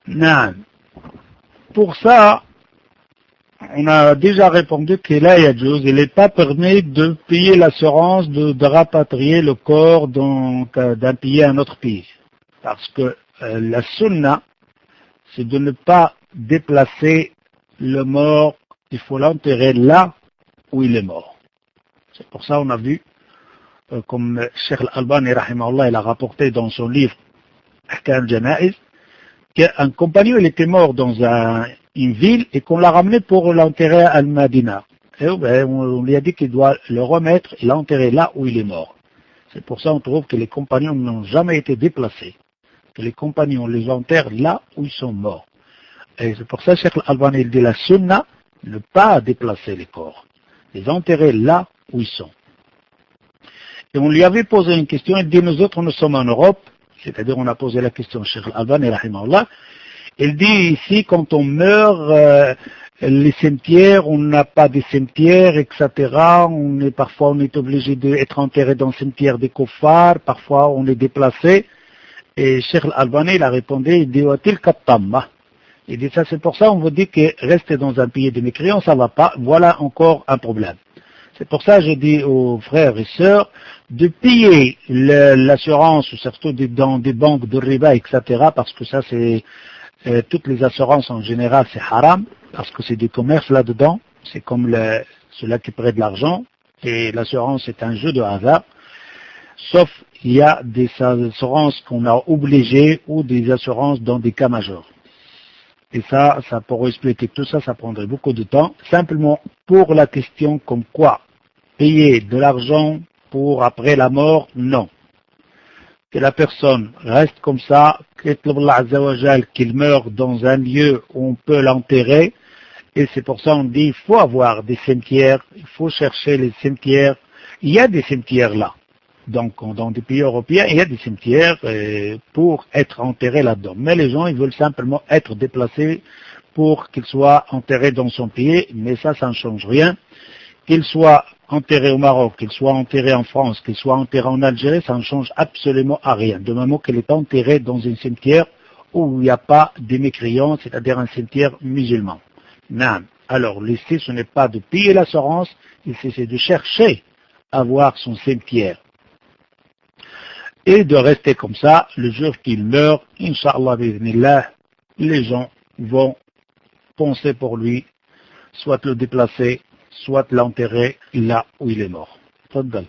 Non. Pour ça, on a déjà répondu que là, il n'est pas permis de payer l'assurance de rapatrier le corps d'un pays à un autre pays. Parce que la sunna, c'est de ne pas déplacer le mort, il faut l'enterrer là où il est mort. C'est pour ça qu'on a vu, comme Cheikh Al-Albani, rahimahullah, il a rapporté dans son livre Ahkam Janaiz, qu'un compagnon il était mort dans une ville et qu'on l'a ramené pour l'enterrer à Al-Madina. Et on lui a dit qu'il doit le remettre et l'enterrer là où il est mort. C'est pour ça qu'on trouve que les compagnons n'ont jamais été déplacés. Que les compagnons les enterrent là où ils sont morts. Et c'est pour ça que Cheikh Al-Albani dit la sunna, ne pas déplacer les corps. Les enterrer là où ils sont. Et on lui avait posé une question, il dit nous autres nous sommes en Europe, c'est-à-dire on a posé la question à Cheikh Al-Albani, rahimahullah. Il dit ici quand on meurt, les cimetières, on n'a pas de cimetières, etc. Parfois on est obligé d'être enterré dans le cimetière des Koffars, parfois on est déplacé. Et Cheikh Al-Albani il a répondu, il dit Watil Kattamma. Il dit ça c'est pour ça on vous dit que rester dans un pays de mécréants, ça va pas, voilà encore un problème. C'est pour ça que je dis aux frères et sœurs de payer l'assurance, surtout dans des banques de riba, etc. Parce que ça c'est toutes les assurances en général c'est haram, parce que c'est du commerce là-dedans, c'est comme ceux-là qui prêtent de l'argent, et l'assurance est un jeu de hasard, sauf il y a des assurances qu'on a obligées ou des assurances dans des cas majeurs. Et ça pour expliquer tout ça, ça prendrait beaucoup de temps. Simplement pour la question comme quoi payer de l'argent pour après la mort, non. Que la personne reste comme ça, qu'il meurt dans un lieu où on peut l'enterrer. Et c'est pour ça qu'on dit il faut avoir des cimetières, il faut chercher les cimetières. Il y a des cimetières là. Donc dans des pays européens, il y a des cimetières pour être enterrés là-dedans. Mais les gens, ils veulent simplement être déplacés pour qu'ils soient enterrés dans son pays. Mais ça ne change rien. Qu'ils soient enterrés au Maroc, qu'ils soient enterrés en France, qu'ils soient enterrés en Algérie, ça ne change absolument à rien. De moment qu'il est enterré dans un cimetière où il n'y a pas de mécréants, c'est-à-dire un cimetière musulman. Non. Alors, l'ici, ce n'est pas de payer l'assurance, ici, c'est de chercher à avoir son cimetière. Et de rester comme ça, le jour qu'il meurt, Inch'Allah, bi'idhnillah, les gens vont penser pour lui, soit le déplacer, soit l'enterrer là où il est mort. Tfaddal.